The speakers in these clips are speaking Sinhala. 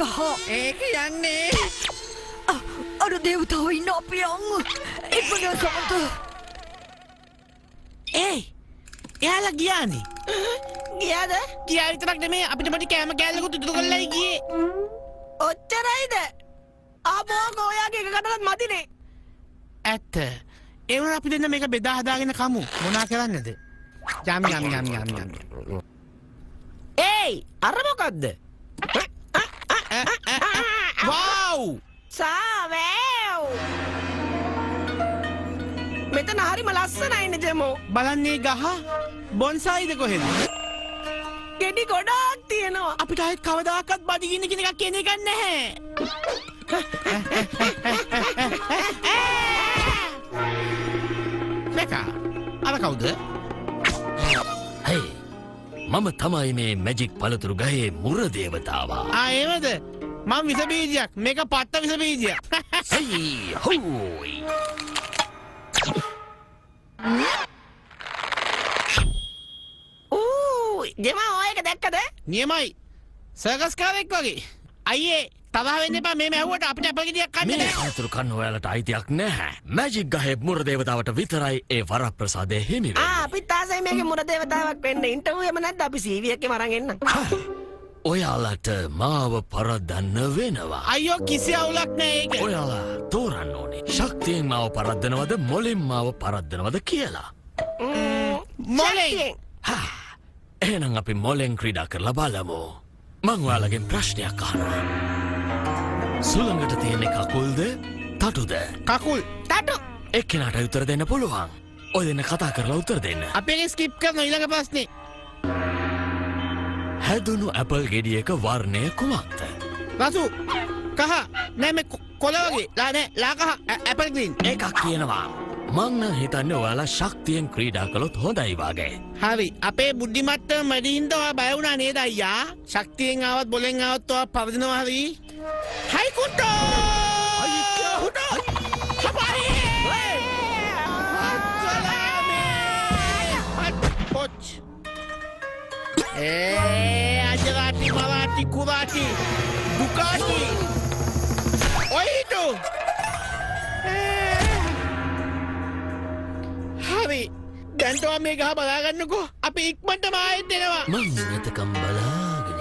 ගහ. ඒක යන්නේ. අර දේවතාවෝ ඉන්න අපියන්. ඉක්මනට සමන්ත. එයාලා ගියානේ. ගියාද? ගියා විතරක් නෙමෙයි අපිට පොඩි කෑම කෑල්ලකුත් ඉතුරු කරලායි ගියේ. ඔච්චරයිද? ආපෝ ගෝයාගේ එක කඩලත් මදිනේ. ඇත්ත. ඒ වුණා අපි දෙන්න මේක බෙදා හදාගෙන කමු. මොනා කරන්නද? යම්. ඒයි අර මොකද්ද? වව්! සාවෑව්! මෙතන හරිම ලස්සනයිනේ ජෙමෝ. බලන්නේ ගහ බොන්සයිද කොහෙද? ගෙඩි ගොඩාක් තියෙනවා. අපිට ආයෙත් කවදාකවත් බඩගින්න කියන එකක් කියන එකක් නැහැ. මේකා අර කවුද? හේ මම තමයි මේ මැජික් පළතුරු ගහේ මුර දේවතාවා. ඒවද? මම විස බීජයක්. මේක පට්ට විස බීජයක්. හයි හොයි. ජෙමා ඔය එක දැක්කද? නියමයි. සර්කස් කාරෙක් වගේ. අයියේ තරහ වෙන්න එපා මේ මැව්වට අපිට ඇපල් ගෙඩියක් කන්න මේ බෑ. පළතුරු කන්න ඔයාලට අයිතියක් නැහැ. මැජික් ගහේ මුර දේවතාවට විතරයි ඒ වරප්‍රසාදය හිමි වෙන්නේ. අපිත් ආසයි මේකේ මුර දේවතාවක් වෙන්න. ඉන්ටර්විව් එකම නැද්ද අපි CV එකේම අරන් එන්න. ඔයාලට මාව පරද්දන්න වෙනවා. අයියෝ කිසි අවුලක් නෑ ඒක. ඔයාලා තෝරන්න ඕනේ. ශක්තියෙන් මාව පරද්දනවද මොලෙන් මාව පරද්දනවද කියලා. මොලෙන්. එහෙනම් අපි මොලෙන් ක්‍රීඩා කරලා බලමු. මං ඔයාලගෙන් ප්‍රශ්නයක් අහනවා. සුළඟට තියෙන්නේ කකුල්ද තටුද? කකුල්. තටු. එක්කෙනාට උත්තර දෙන්න පුළුවන්. ඔය දෙන්න කතා කරලා උත්තර දෙන්න. අපි ඒක ස්කිප් කරන ඊළඟ ප්‍රශ්නේ. හැදුණු ඇපල් ගෙඩියක වර්ණය කුමක්ද? රසු. කහ. නෑ මේ කොළ වගේ. නෑ ලා කහ. Apple green. එකක් කියනවා. මං නම් හිතන්නේ ඔයාලා ශක්තියෙන් ක්‍රීඩා කළොත් හොඳයි වගේ. හරි. අපේ බුද්ධිමට්ටම වැඩි හින්දා ඔයා බය වුණා නේද අයියා? ශක්තියෙන් ආවත් බොලෙන් ආවත් ඔයා පරදිනවා හරි. හයි කුට්ටෝ! අයියා කුට්ටෝ! හපයි! පොච්! අජරාටි මරාටි කුරාටි දුකාටි ඔයිටෝ! හරි දැන්ට ඔයා මේ ගහ බලාගන්නකෝ අපි ඉක්මනටම ආයෙත් එනවා මං එතකම් බලාගෙන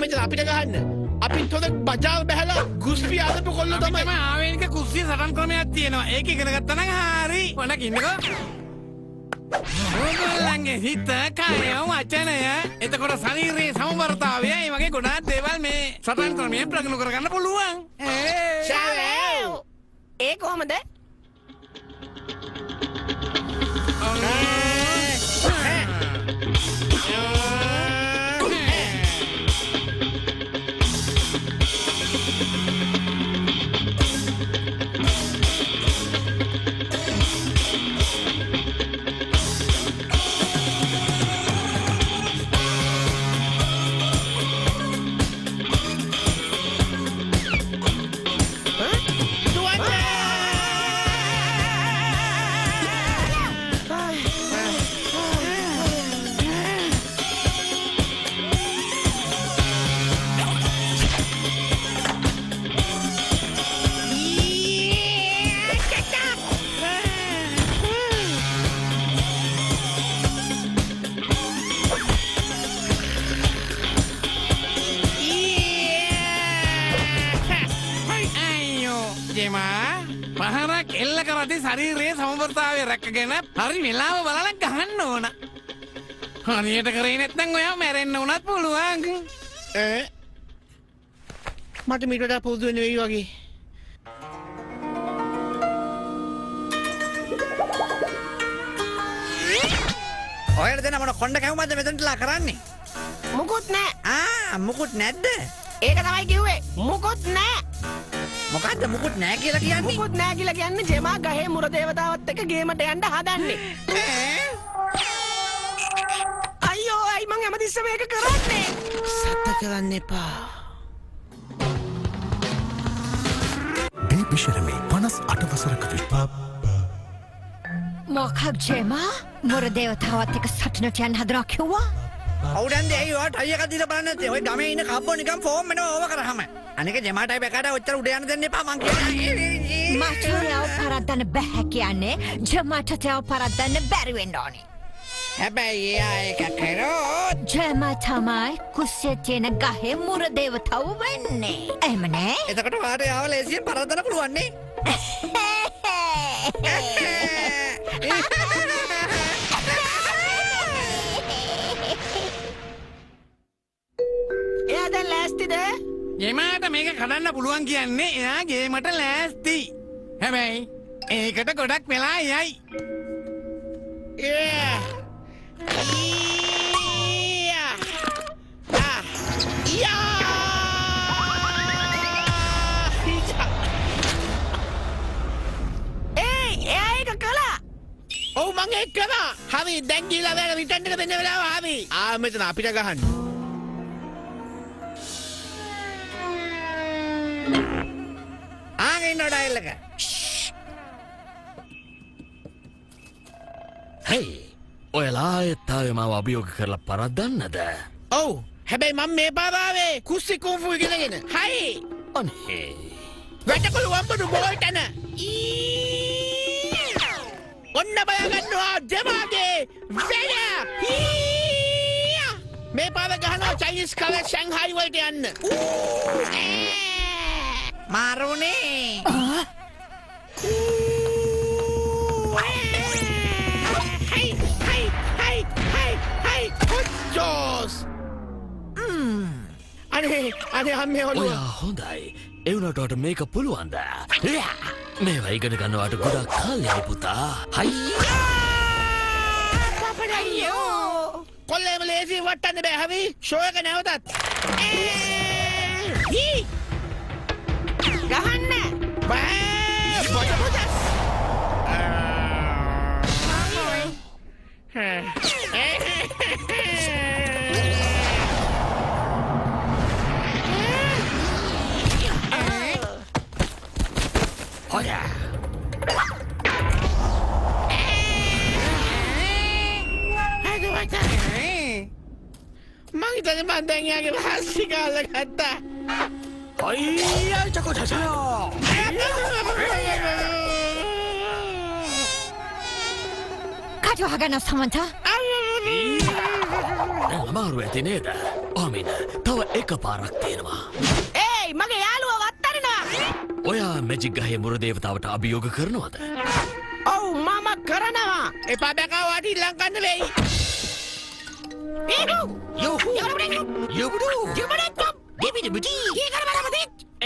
මෙතන අපිට ගහන්න අපිත් හොඳ බජාව බහැලා ගුස්පි ආදපු කොල්ලෝ තමයි ආවේනික කුස්සිය සටන් ක්‍රමයක් තියෙනවා ඒක ඉගෙන ගත්තා නම් හරි වණක් ඉන්නකෝ ඔයගොල්ලන්ගේ හිත කය වචනය එතකොට ශරීරයේ සමබරතාවය මේ වගේ ගොඩාක් දේවල් මේ සටන් ක්‍රමයෙන් ප්‍රගුණ කරගන්න පුළුවන් ෂාවෑව්! ඒ කොහමද? පහරක් එල්ල කරද්දී ශරීරයේ සමබරතාවය රැකගෙන හරි වෙලාව බලලා ගහන්න ඕන. හරියට කරේ නැත්නම් ඔයා මැරෙන්න උනත් පුළුවන්. මට මීට වඩා පුරුදු වෙන්න වෙයි වගේ. ඔයාලා දෙන මොන කොණ්ඩ කැවුමක්ද මෙතනටලා කරන්නේ? මුකුත් නෑ. මුකුත් නැද්ද? ඒක තමයි කිව්වේ. මුකුත් නෑ. මොකද්ද මුකුත් නෑ කියලා කියන්නේ? මුකුත් නෑ කියලා කියන්නේ ජෙමා ගහේ මුර දේවතාවත් එක්ක ගේමට යන්න හදන්නේ. අයියෝ අයි මං හැමතිස්සෙම මේක කරන්නේ. සත්‍ය කරන්න එපා. බේබිෂරමේ 58 වසරක විපාප මොකක් ජෙමා මුර දේවතාවත් එක්ක සටනට යන්න හදනවා කිව්වා? අවුඩන්ද ඇයි ඔයා ටයි එකක් දීලා බලන්න නැත්තේ? ඔය ගමේ ඉන්න කබ්බෝ නිකන් ෆෝම් වෙනවා ඕව කරාම. අනික ජෙමාටයි බැකට ඔච්චර උඩ යන්න දෙන්න එපා මං කියන්නේ. මචෝයව පරද්දන්න බැහැ කියන්නේ ජමටටව පරද්දන්න බැරි වෙන්න ඕනේ. හැබැයි එයා එක කරොත් ජම තමයි කුස්සිය තියෙන ගහේ මුර දේවතාව වෙන්නේ. එහෙම නෑ? එතකොට වාට යාව ලේසියෙන් පරද්දන්න පුළුවන් නේ. එයා දැන් ලෑස්තිද? ගෙමාට මේක කඩන්න පුළුවන් කියන්නේ එයා ගේමට ලෑස්ති. හැබැයි ඒකට ගොඩක් වෙලා යයි. එයා ඒක කළා. ඔව් මං ඒක කරා. හරි දැන් ගිහලා වැල රිටර්න් එක දෙන්න වෙලාව හරි. මෙතන අපිට ගහන්න. ආගෙන ඉන්න ඩයල් එක. හයි ඔයලා ආයෙත්තාවේ මාව අභියෝග කරලා පරද්දන්නද? ඔව් හැබැයි මම මේ පාරාවේ කුස්සි කුම්ෆු ඉගෙනගෙන. හයි අනේ වැටකොළු වම්බඩු බෝල්ටන. ඔන්න බයගන්නවා ජමාගේ වෙල. මේ පාර ගහනවා චයිනීස් කලර් ෂැන්හායි වලට යන්න. මාරුනේ. අනේ අම්මේ ඔළුව. ඔයා හොඳයි. එවුනට මේක පුළුවන්ද? මේවා ඉගෙන ගන්නවට ගොඩක් කාලෙයි පුතා. අයියෝ. කොල්ලේම ලේසි වටන්න බෑ හරි. ෂෝ එක නැවතත්. ගහන්න. බෑ පොඩ පොඩස්. මං හිතන්නේ මං දැන් යාගේ හස්සි කාලා ගත්තා. අයියා චකෝ චචා. කටවහගන්න සමන්ත. දැන් අමාරු ඇති නේද? ආමින තව එක පාරක් තියෙනවා. ඒයි මගේ යාළුවා වත්තරිනවා. ඔයා මැජික් ගහේ මුර දේවතාවට අභියෝග කරනවද? ඔව් මම කරනවා. එපා බැකා වාට ඉල්ලම් ගන්න වෙයි.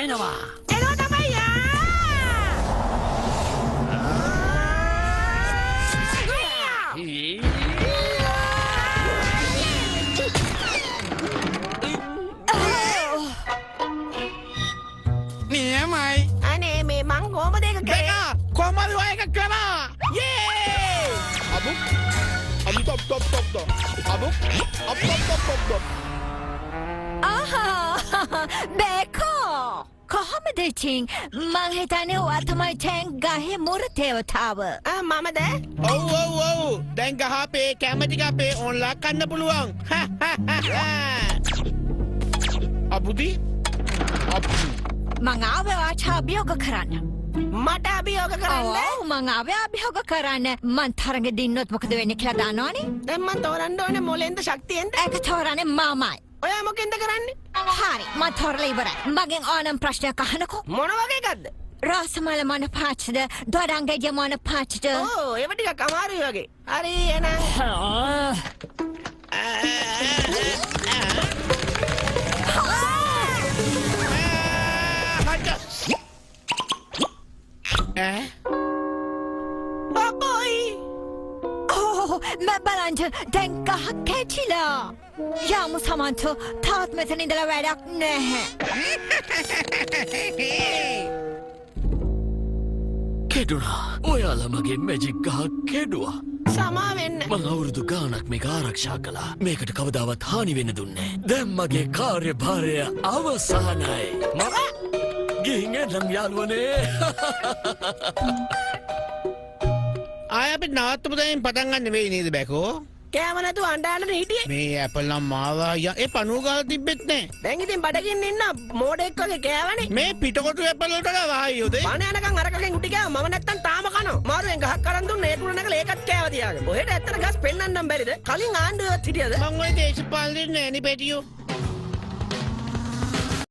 එනවා. එනවා තමයි යා. නියමයි. අනේ මේ මං කොහමද ඒක කරේ? බැකා කොහමද ඔය එක කරා? යේ! Abu top top top top. Abu top top top top. බේකෝ කොහොමද ඉතින්? මං හිතන්නේ ඔයා තමයි තැන් ගහේ මුර දේවතාව. මමද? ඔව් දැන් ගහපේ කැමති ගහපේ ඔන්ලා කන්න පුළුවන්. අබුදි මං ආවේ ඔයාට අභියෝග කරන්න. මට අභියෝග කරන්න? ඔව් මං ආවේ අභියෝග කරන්න. මං තරගෙ දින්නොත් මොකද වෙන්නේ කියලා දන්නවනේ? දැන් මං තෝරන්න ඕනේ මොලෙන්ද ශක්තියෙන්ද? ඒක තෝරන්නේ මමයි. ඔයා මොකෙන්ද කරන්නේ? හරි මං තෝරලා ඉවරයි. මගෙන් ඕනම් ප්‍රශ්නයක් අහන්නකෝ. මොන වගේ එකක්ද? රාසමල මොන පාටද? දොඩංගෙ මොන පාටද? ඕ ඒව ටිකක් අමාරුයි වගේ. හරි එහෙනම් බබොයි. බලන්න දැන් ගහ කැටිලා. යමු සමන්ත තාත් මෙතන ඉඳලා වැඩක් නැහැ. කෙඩුනා. ඔයාලා මගේ මැජික් ගහ කෙඩුවා. සමා වෙන්න. මං අවුරුදු ගානක් මේක ආරක්ෂා කළා. මේකට කවදාවත් හානි වෙන්න දුන්නේ නැහැ. දැන් මගේ කාර්යභාරය අවසానයි. මම ගිහින් එන්නම් යාළුවනේ. ආය අපි නවත්තමු දැන් පටන් ගන්න වෙයි නේද බැකෝ? කෑම නැතුව අඬාගෙන හිටියේ. මේ ඇපල් නම් මාවා අයියා ඒ පණුව ගාලා තිබ්බෙත් නෑ. දැන් ඉතින් බඩගින්න ඉන්න මෝඩෙක් වගේ කෑවනේ. මේ පිටකොටු ඇපල් වලට වායෝද? පණ යනකම් අරකගෙන් උටි කෑව මම නැත්තම් තාම කනවා. මාරුවෙන් ගහක් අරන් දුන්න ඒ තුන නැගලා ඒකත් කෑව තියාගෙන. ඔහෙට ඇත්තට ගස් පෙන්නන්නම් බැරිද? කලින් ආණ්ඩුවවත් හිටියද? මං ඔය දේශපාලනේ නෑනේ පැටියෝ.